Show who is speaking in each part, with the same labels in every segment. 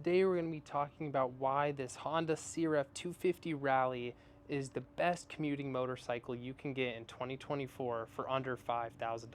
Speaker 1: Today we're going to be talking about why this Honda CRF250 Rally is the best commuting motorcycle you can get in 2024 for under $5,000.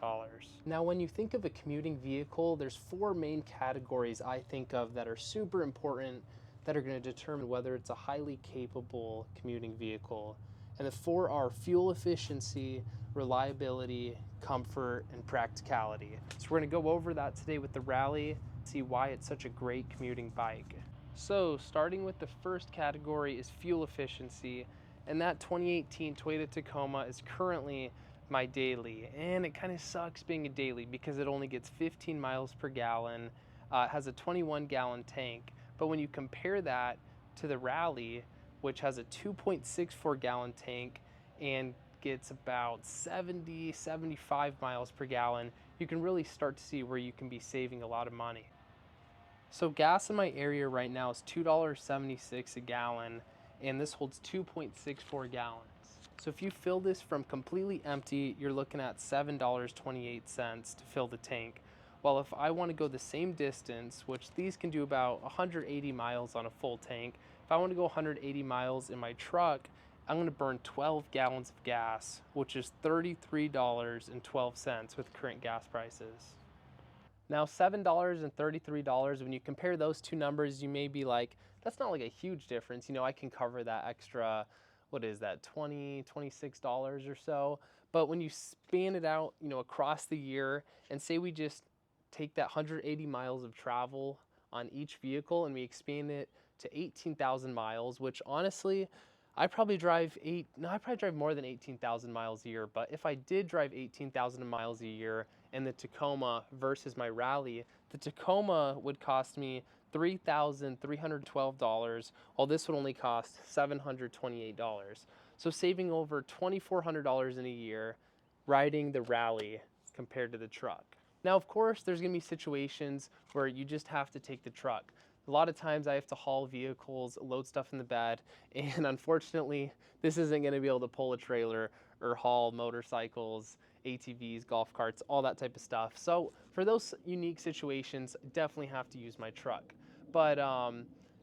Speaker 1: Now, when you think of a commuting vehicle, there's four main categories I think of that are super important that are going to determine whether it's a highly capable commuting vehicle. And the four are fuel efficiency, reliability, comfort, and practicality. So we're going to go over that today with the Rally, see why it's such a great commuting bike. So starting with the first category is fuel efficiency, and that 2018 Toyota Tacoma is currently my daily, and it kind of sucks being a daily because it only gets 15 miles per gallon. It has a 21-gallon tank, but when you compare that to the Rally, which has a 2.64 gallon tank and gets about 75 miles per gallon, you can really start to see where you can be saving a lot of money. So gas in my area right now is $2.76 a gallon, and this holds 2.64 gallons. So if you fill this from completely empty, you're looking at $7.28 to fill the tank. Well, if I want to go the same distance, which these can do about 180 miles on a full tank, if I want to go 180 miles in my truck, I'm going to burn 12 gallons of gas, which is $33.12 with current gas prices. Now, $7.33, when you compare those two numbers, you may be like, that's not like a huge difference. You know, I can cover that extra, what is that, $26 or so. But when you span it out, you know, across the year, and say we just take that 180 miles of travel on each vehicle and we expand it to 18,000 miles, which honestly, I probably drive more than 18,000 miles a year, but if I did drive 18,000 miles a year in the Tacoma versus my Rally, the Tacoma would cost me $3,312, while this would only cost $728. So saving over $2,400 in a year riding the Rally compared to the truck. Now, of course, there's gonna be situations where you just have to take the truck. A lot of times I have to haul vehicles, load stuff in the bed, and unfortunately, this isn't gonna be able to pull a trailer or haul motorcycles, ATVs, golf carts, all that type of stuff. So for those unique situations, definitely have to use my truck. But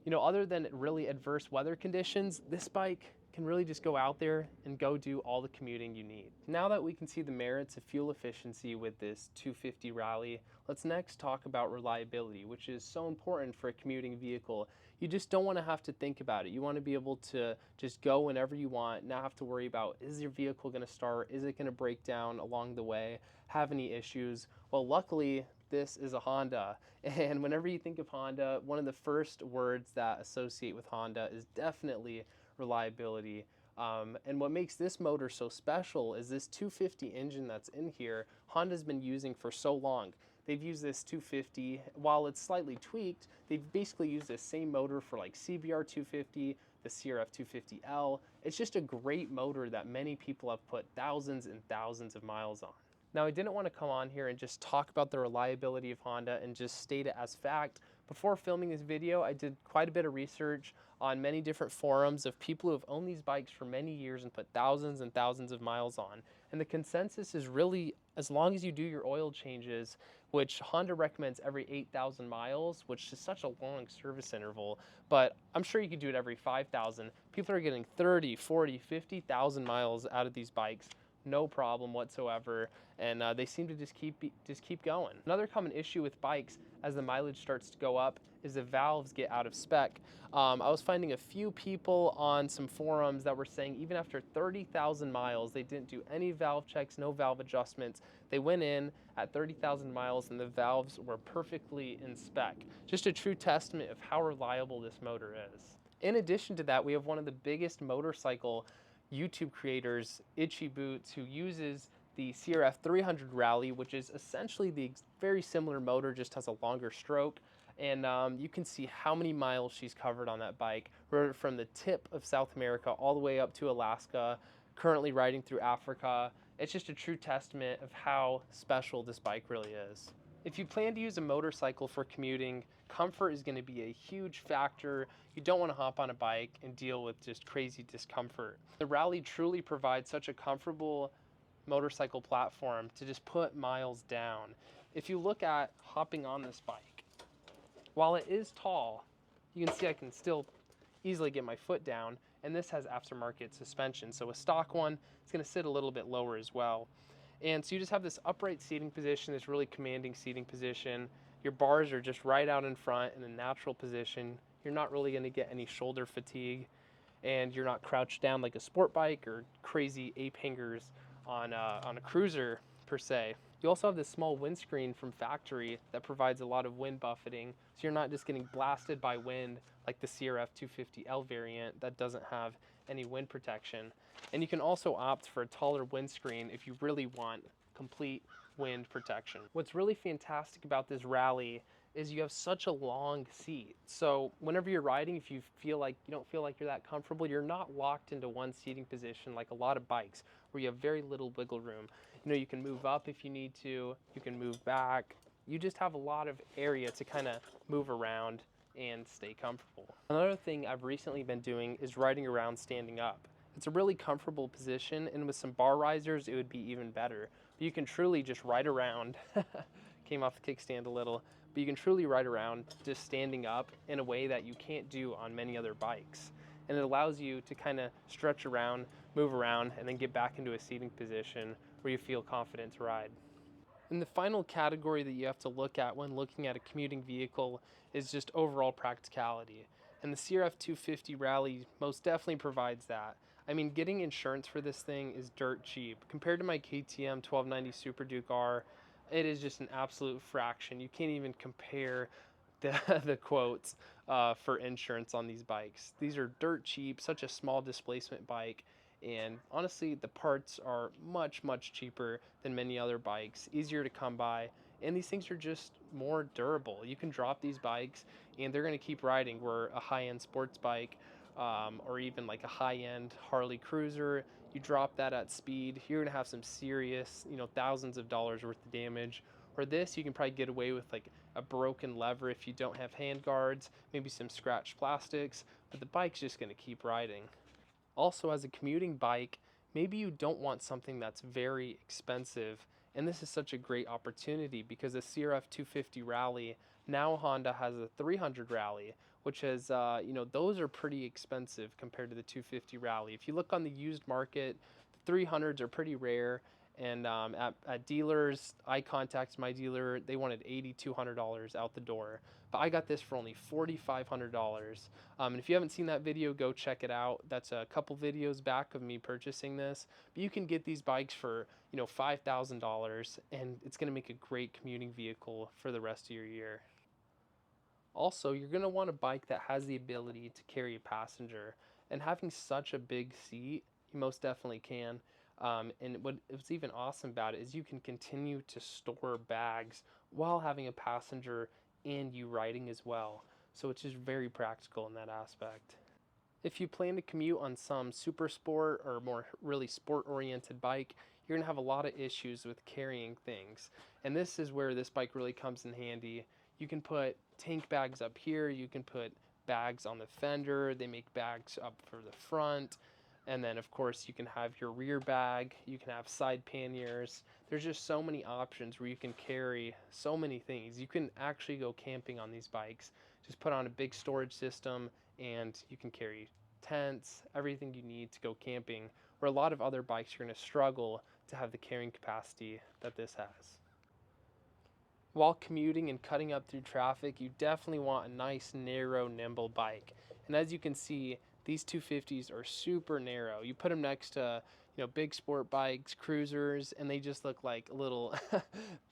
Speaker 1: you know, other than really adverse weather conditions, this bike can really just go out there and go do all the commuting you need. Now that we can see the merits of fuel efficiency with this 250 Rally, let's next talk about reliability, which is so important for a commuting vehicle. You just don't want to have to think about it. You want to be able to just go whenever you want, not have to worry about, is your vehicle going to start? Is it going to break down along the way? Have any issues? Well, luckily, this is a Honda, and whenever you think of Honda, one of the first words that associate with Honda is definitely reliability. And what makes this motor so special is this 250 engine that's in here, Honda's been using for so long. They've used this 250, while it's slightly tweaked, they've basically used the same motor for like CBR 250, the CRF250L. It's just a great motor that many people have put thousands and thousands of miles on. Now, I didn't want to come on here and just talk about the reliability of Honda and just state it as fact. Before filming this video, I did quite a bit of research on many different forums of people who have owned these bikes for many years and put thousands and thousands of miles on. And the consensus is really, as long as you do your oil changes, which Honda recommends every 8,000 miles, which is such a long service interval, but I'm sure you could do it every 5,000. People are getting 30, 40, 50,000 miles out of these bikes, no problem whatsoever, and they seem to just keep going. Another common issue with bikes as the mileage starts to go up is the valves get out of spec. I was finding a few people on some forums that were saying even after 30,000 miles, they didn't do any valve checks, no valve adjustments. They went in at 30,000 miles and the valves were perfectly in spec. Just a true testament of how reliable this motor is. In addition to that, we have one of the biggest motorcycle YouTube creators, Itchy Boots, who uses the CRF300 Rally, which is essentially the very similar motor, just has a longer stroke. And you can see how many miles she's covered on that bike, from the tip of South America all the way up to Alaska, currently riding through Africa. It's just a true testament of how special this bike really is. If you plan to use a motorcycle for commuting, comfort is going to be a huge factor. You don't want to hop on a bike and deal with just crazy discomfort. The Rally truly provides such a comfortable motorcycle platform to just put miles down. If you look at hopping on this bike, while it is tall, You can see I can still easily get my foot down, and this has aftermarket suspension. So a stock one, it's gonna sit a little bit lower as well. And so you just have this upright seating position, this really commanding seating position. Your bars are just right out in front in a natural position. You're not really gonna get any shoulder fatigue, and you're not crouched down like a sport bike or crazy ape hangers on a cruiser per se. You also have this small windscreen from factory that provides a lot of wind buffeting, so you're not just getting blasted by wind like the CRF250L variant that doesn't have any wind protection. And you can also opt for a taller windscreen if you really want complete wind protection. What's really fantastic about this Rally is you have such a long seat. So whenever you're riding, if you don't feel like you're that comfortable, you're not locked into one seating position like a lot of bikes where you have very little wiggle room. You know, you can move up if you need to, you can move back. You just have a lot of area to kind of move around and stay comfortable. Another thing I've recently been doing is riding around standing up. It's a really comfortable position, and with some bar risers, it would be even better. But you can truly just ride around. Came off the kickstand a little, but you can truly ride around just standing up in a way that you can't do on many other bikes. And it allows you to kind of stretch around, move around, and then get back into a seating position where you feel confident to ride. And the final category that you have to look at when looking at a commuting vehicle is just overall practicality. And the CRF250 Rally most definitely provides that. I mean, getting insurance for this thing is dirt cheap. Compared to my KTM 1290 Super Duke R, it is just an absolute fraction. You can't even compare the quotes for insurance on these bikes. These are dirt cheap, such a small displacement bike, and honestly the parts are much cheaper than many other bikes, easier to come by, and these things are just more durable. You can drop these bikes and they're going to keep riding, where a high-end sports bike or even like a high-end Harley cruiser, you drop that at speed, you're going to have some serious, thousands of dollars worth of damage. Or this, you can probably get away with like a broken lever if you don't have hand guards, maybe some scratched plastics, but the bike's just going to keep riding. Also, as a commuting bike, maybe you don't want something that's very expensive, and this is such a great opportunity because the CRF250 Rally, now Honda has a 300 Rally, which is, those are pretty expensive compared to the 250 Rally. If you look on the used market, the 300s are pretty rare, and at dealers, I contacted my dealer, they wanted $8,200 out the door. But I got this for only $4,500. And if you haven't seen that video, go check it out. That's a couple videos back of me purchasing this. But you can get these bikes for, $5,000, and it's going to make a great commuting vehicle for the rest of your year. Also, you're going to want a bike that has the ability to carry a passenger. And having such a big seat, you most definitely can. And what's even awesome about it is you can continue to store bags while having a passenger and you riding as well. So it's just very practical in that aspect. If you plan to commute on some super sport or more really sport oriented bike, you're going to have a lot of issues with carrying things. And this is where this bike really comes in handy. You can put tank bags up here, you can put bags on the fender, they make bags up for the front. And then of course you can have your rear bag, you can have side panniers. There's just so many options where you can carry so many things. You can actually go camping on these bikes. Just put on a big storage system and you can carry tents, everything you need to go camping, where a lot of other bikes are going to struggle to have the carrying capacity that this has. While commuting and cutting up through traffic, you definitely want a nice, narrow, nimble bike. And as you can see, these 250s are super narrow. You put them next to, big sport bikes, cruisers, and they just look like a little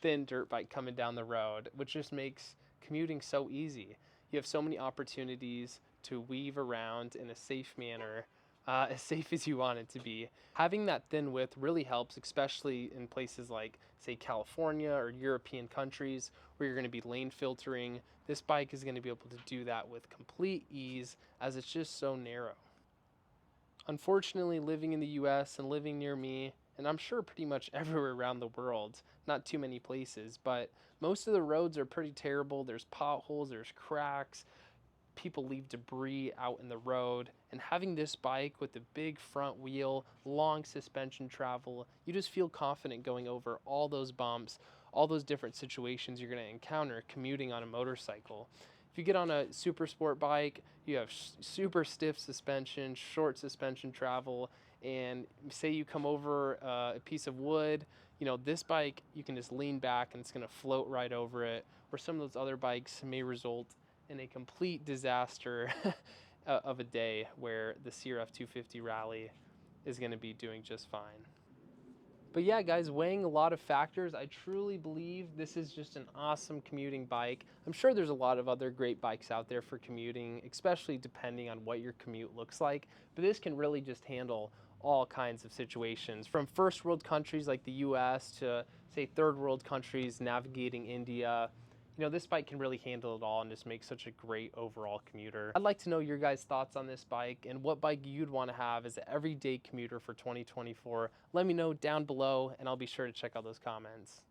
Speaker 1: thin dirt bike coming down the road, which just makes commuting so easy. You have so many opportunities to weave around in a safe manner, as safe as you want it to be. Having that thin width really helps, especially in places like, say, California or European countries where you're going to be lane filtering. This bike is going to be able to do that with complete ease, as it's just so narrow. Unfortunately, living in the US and living near me, and I'm sure pretty much everywhere around the world, not too many places, but most of the roads are pretty terrible. There's potholes, there's cracks, people leave debris out in the road, and having this bike with the big front wheel, long suspension travel, you just feel confident going over all those bumps, all those different situations you're going to encounter commuting on a motorcycle. If If you get on a super sport bike, you have super stiff suspension, short suspension travel, and say you come over a piece of wood, you know, this bike, you can just lean back and it's gonna float right over it, where some of those other bikes may result in a complete disaster of a day where the CRF250 Rally is gonna be doing just fine. But yeah, guys, weighing a lot of factors, I truly believe this is just an awesome commuting bike. I'm sure there's a lot of other great bikes out there for commuting, especially depending on what your commute looks like. But this can really just handle all kinds of situations, from first world countries like the US to, say, third world countries navigating India. You know, this bike can really handle it all and just make such a great overall commuter. I'd like to know your guys' thoughts on this bike and what bike you'd want to have as an everyday commuter for 2024. Let me know down below and I'll be sure to check out those comments.